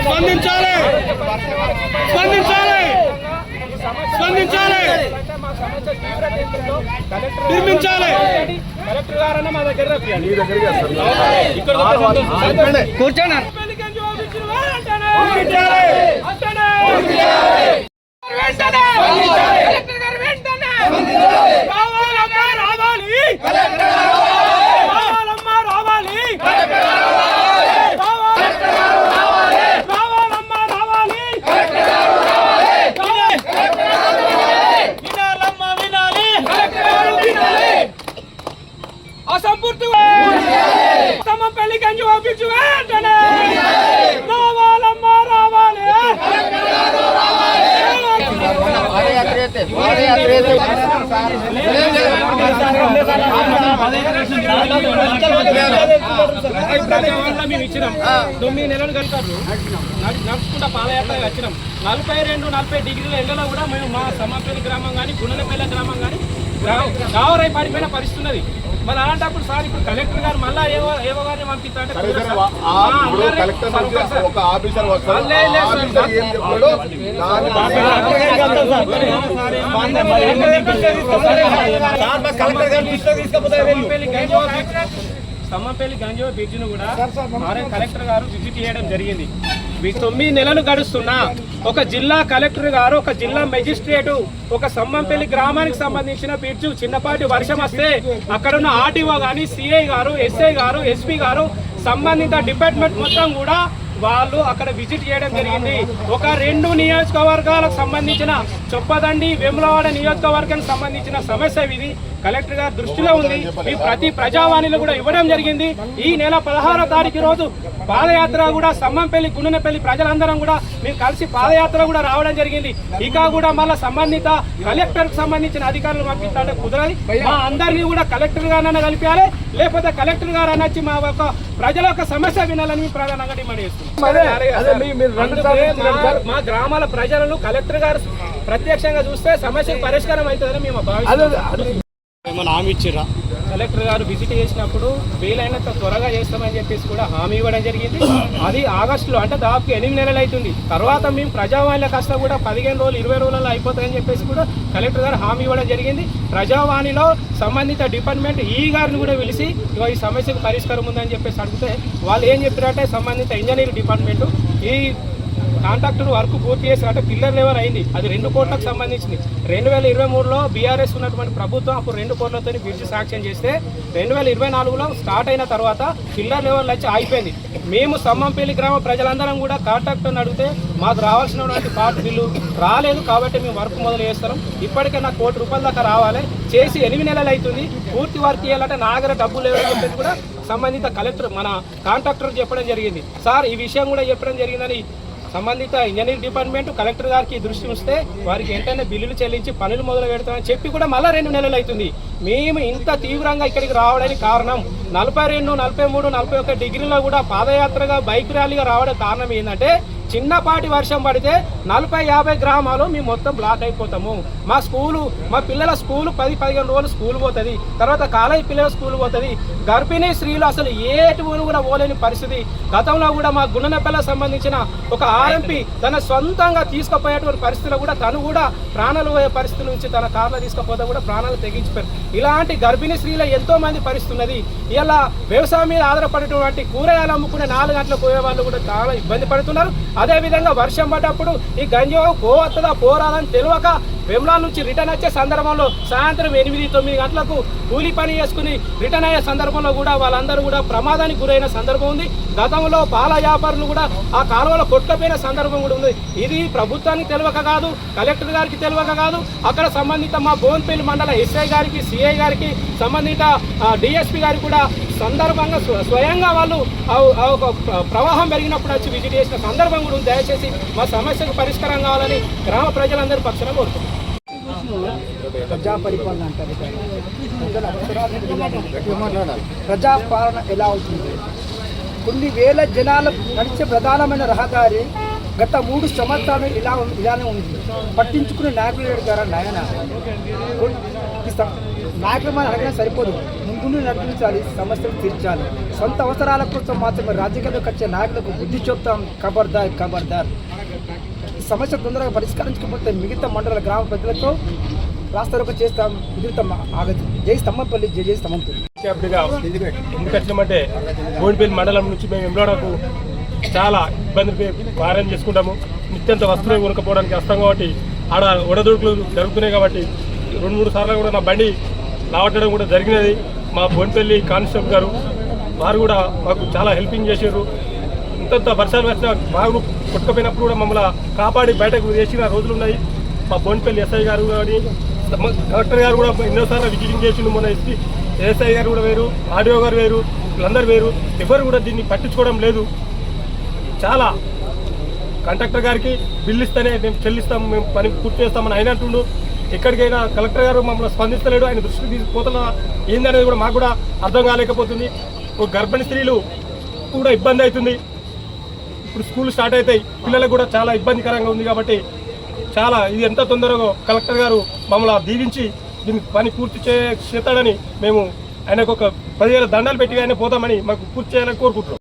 స్పందించాలి స్పందించాలి స్పందించాలి నిర్మించాలి. కలెక్టర్ గారన్నా మా దగ్గర కూర్చోండి. అసంపూర్తి పెళ్లి గంజి పంపించు వెంటనే రావాలమ్మ రావాలి. మేము ఇచ్చినాం 9 నెలలు కలిపారు నడుచుకుంటా పాదయాత్ర వచ్చినాం. 42-40 డిగ్రీల ఎండలో కూడా మేము మా సమ్మపల్లి గ్రామం కానీ గుండెపల్లి గ్రామం కానీ గావరై పడిపోయిన పరిస్థితి ఉన్నది. మరి అలాంటప్పుడు సార్ ఇప్పుడు కలెక్టర్ గారు మళ్ళా ఏవో గారిని పంపిస్తారంటే సమ్మపల్లి గంజో బ్రిడ్జిను కూడా కలెక్టర్ గారు విజిట్ చేయడం జరిగింది. 9 నెలలు గడుస్తున్నా ఒక జిల్లా కలెక్టర్ గారు, ఒక జిల్లా మెజిస్ట్రేటు, ఒక సమ్మంపల్లి గ్రామానికి సంబంధించిన బ్రిడ్జ్ చిన్నపాటి వర్షం వస్తే అక్కడున్న ఆర్టీఓ కానీ, సిఐ గారు, ఎస్ఐ గారు, ఎస్పీ గారు, సంబంధిత డిపార్ట్మెంట్ మొత్తం కూడా వాళ్ళు అక్కడ విజిట్ చేయడం జరిగింది. ఒక 2 నియోజకవర్గాలకు సంబంధించిన చొప్పదండి, వేములవాడ నియోజకవర్గానికి సంబంధించిన సమస్య ఇది కలెక్టర్ గారి దృష్టిలో ఉంది. ఈ ప్రతి ప్రజావాణిలో కూడా ఇవ్వడం జరిగింది. ఈ నెల 16వ తారీఖు రోజు పాదయాత్ర కూడా సమ్మంపల్లి గుండెపల్లి ప్రజలందరం కూడా మేము కలిసి పాదయాత్ర కూడా రావడం జరిగింది. ఇక కూడా మళ్ళీ సంబంధిత కలెక్టర్ కు సంబంధించిన అధికారులు పంపిస్తాంటే కుదరది. మా అందరినీ కూడా కలెక్టర్ గారన్నా కలిపాలి, లేకపోతే కలెక్టర్ గారు అనొచ్చి మా యొక్క ప్రజల యొక్క సమస్య వినాలని ప్రధానంగా డిమాండ్ చేస్తున్నాం. మా గ్రామాల ప్రజలను కలెక్టర్ గారు ప్రత్యక్షంగా చూస్తే సమస్యకు పరిష్కారం అవుతుందని మేము భావిస్తున్నాం. ఏమన్నా హామీ ఇచ్చిరా? కలెక్టర్ గారు విజిట్ చేసినప్పుడు వీలైనంత త్వరగా చేస్తామని చెప్పేసి కూడా హామీ ఇవ్వడం జరిగింది. అది ఆగస్టులో, అంటే దాదాపు 8 నెలలు అవుతుంది. తర్వాత మేము ప్రజావాణిలో కాస్త కూడా 15 రోజులు 20 రోజులలో అయిపోతాయని చెప్పేసి కూడా కలెక్టర్ గారు హామీ ఇవ్వడం జరిగింది. ప్రజావాణిలో సంబంధిత డిపార్ట్మెంట్ ఈ గారిని కూడా పిలిచి ఈ సమస్యకు పరిష్కారం ఉందని చెప్పేసి అడిగితే వాళ్ళు ఏం చెప్పారంటే సంబంధిత ఇంజనీరింగ్ డిపార్ట్మెంట్ ఈ కాంట్రాక్టర్ వర్క్ పూర్తి చేసి అంటే పిల్లర్ లెవెల్ అయింది. అది 2 కోట్లకు సంబంధించింది. 2023లో బీఆర్ఎస్ ఉన్నటువంటి ప్రభుత్వం అప్పుడు 2 కోట్లతో బ్రిడ్జ్ శాంక్షన్ చేస్తే 2024లో స్టార్ట్ అయిన తర్వాత పిల్లర్ లెవెల్ వచ్చి ఆగిపోయింది. మేము సమ్మంపల్లి గ్రామ ప్రజలందరం కూడా కాంట్రాక్టర్ని అడిగితే మాకు రావాల్సినటువంటి పార్ట్ బిల్లు రాలేదు, కాబట్టి మేము వర్క్ మొదలు చేస్తాం. ఇప్పటికైనా ₹1 కోటి దాకా రావాలి. చేసి 8 నెలలు అవుతుంది. పూర్తి వర్క్ చేయాలంటే నా దగ్గర డబ్బులు లేవని చెప్పేసి కూడా సంబంధిత కలెక్టర్ మన కాంట్రాక్టర్ చెప్పడం జరిగింది. సార్ ఈ విషయం కూడా చెప్పడం జరిగిందని సంబంధిత ఇంజనీరింగ్ డిపార్ట్మెంట్ కలెక్టర్ గారికి దృష్టి ఉంచితే వారికి వెంటనే బిల్లులు చెల్లించి పనులు మొదలు పెడతామని చెప్పి కూడా మళ్ళీ 2 నెలలు అవుతుంది. మేము ఇంత తీవ్రంగా ఇక్కడికి రావడానికి కారణం 42, 43, 41 డిగ్రీలో కూడా పాదయాత్రగా బైక్ ర్యాలీగా రావడం కారణం ఏంటంటే చిన్నపాటి వర్షం పడితే 40-50 గ్రామాలు మేము మొత్తం బ్లాక్ అయిపోతాము. మా స్కూలు, మా పిల్లల స్కూలు 10-15 రోజులు స్కూల్ పోతుంది. తర్వాత కాలేజీ పిల్లల స్కూల్ పోతుంది. గర్భిణీ స్త్రీలు అసలు ఏటి కూడా పోలేని పరిస్థితి. గతంలో కూడా మా గుండెనపల్లికి సంబంధించిన ఒక ఆర్ఎంపీ తన సొంతంగా తీసుకుపోయేటువంటి పరిస్థితిలో కూడా తను కూడా ప్రాణాలు పోయే పరిస్థితి నుంచి తన కార్లో తీసుకుపోతే కూడా ప్రాణాలు తెగించిపోయారు. ఇలాంటి గర్భిణీ స్త్రీల ఎంతో మంది పరిస్థితి ఉన్నది. ఇలా వ్యవసాయం మీద ఆధారపడేటువంటి కూరగాయలు అమ్ముకునే 4 గంటలకు పోయే వాళ్ళు కూడా చాలా ఇబ్బంది పడుతున్నారు. అదేవిధంగా వర్షం పడ్డప్పుడు ఈ గంజో పోవత్తదా పోరాలని తెలియక వేములవాడ నుంచి రిటర్న్ వచ్చే సందర్భంలో సాయంత్రం 8-9 గంటలకు కూలీ పని చేసుకుని రిటర్న్ అయ్యే సందర్భంలో కూడా వాళ్ళందరూ కూడా ప్రమాదానికి గురైన సందర్భం ఉంది. గతంలో పాల వ్యాపారులు కూడా ఆ కాలువలో కొట్టుకపోయిన సందర్భం కూడా ఉంది. ఇది ప్రభుత్వానికి తెలియక కాదు, కలెక్టర్ గారికి తెలియక కాదు, అక్కడ సంబంధిత మా బోన్పల్లి మండల ఎస్ఐ గారికి, సిఐ గారికి, సంబంధిత డిఎస్పీ గారికి కూడా సందర్భంగా స్వయంగా వాళ్ళు ప్రవాహం పెరిగినప్పుడు వచ్చి విజిట్ చేసిన సందర్భం కూడా దయచేసి మా సమస్యకు పరిష్కారం కావాలని గ్రామ ప్రజలందరి పక్షాన కోరుతున్నాం. ప్రజా పరిపాలన అంటారు. ప్రజాపాలన ఎలా అవుతుంది? కొన్ని వేల జనాలు నడిచే ప్రధానమైన రహదారి గత 3 సంవత్సరాలు ఇలానే ఉంది. పట్టించుకునే నాయకులు గారు నాయకులు మనం అడగడం సరిపోదు. ముందు నడిపించాలి, సమస్యలు తీర్చాలి. సొంత అవసరాల కోసం మాత్రమే రాజకీయాలకు వచ్చే నాయకులకు బుద్ధి చెప్తాం. ఖబర్దార్ ఖబర్దార్. ఈ సమస్య తొందరగా పరిష్కరించకపోతే మిగతా మండల గ్రామ ప్రజలతో రాస్తారోకో చేస్తాం. ఎదురుతాం ఆగదు. జై స్తంభంపల్లి, జై జై స్తంభంపల్లి. క్యాప్గా ఎందుకు వచ్చినామంటే బోయినపల్లి మండలం నుంచి మేము వెంబడకు చాలా ఇబ్బంది పారాయణ చేసుకుంటాము. నిత్యంత వస్తువులు కొనుక్కపోవడానికి వస్తాం కాబట్టి ఆడ ఒడదొడుకులు జరుగుతున్నాయి కాబట్టి 2-3 సార్లు కూడా నా బండి లావట్టడం కూడా జరిగినది. మా బోయినపల్లి కానిస్టేబుల్ గారు వారు కూడా మాకు చాలా హెల్పింగ్ చేశారు. ఇంతంత వర్షాలు వచ్చిన బాగు కొట్టుకపోయినప్పుడు కూడా మమ్మల్ని కాపాడి బయటకు వేసిన రోజులు ఉన్నాయి. మా బోయినపల్లి ఎస్ఐ గారు కానీ కలెక్టర్ గారు కూడా ఎన్నోసార్లు విజిటింగ్ చేసిండు. మొన్న ఎస్ఐ గారు కూడా వేరు, ఆర్డీఓ గారు వేరు, వీళ్ళందరూ వేరు. ఎవరు కూడా దీన్ని పట్టించుకోవడం లేదు. చాలా కాంట్రాక్టర్ గారికి బిల్లు ఇస్తేనే మేము చెల్లిస్తాము, మేము పని పూర్తి చేస్తామని ఆయన అంటుండు. ఎక్కడికైనా కలెక్టర్ గారు మమ్మల్ని స్పందిస్తలేడు. ఆయన దృష్టికి తీసుకుపోతున్నా ఏందనేది కూడా మాకు కూడా అర్థం కాలేకపోతుంది. ఒక గర్భిణీ స్త్రీలు కూడా ఇబ్బంది అవుతుంది. ఇప్పుడు స్కూల్ స్టార్ట్ అవుతాయి, పిల్లలకు కూడా చాలా ఇబ్బందికరంగా ఉంది. కాబట్టి చాలా ఇది ఎంత తొందరగా కలెక్టర్ గారు మమ్మల్ని దీవించి దీన్ని పని పూర్తి చేస్తాడని మేము ఆయనకు ఒక 10,000 దండాలు పెట్టి ఆయన పోతామని మాకు పూర్తి చేయాలని కోరుకుంటున్నాం.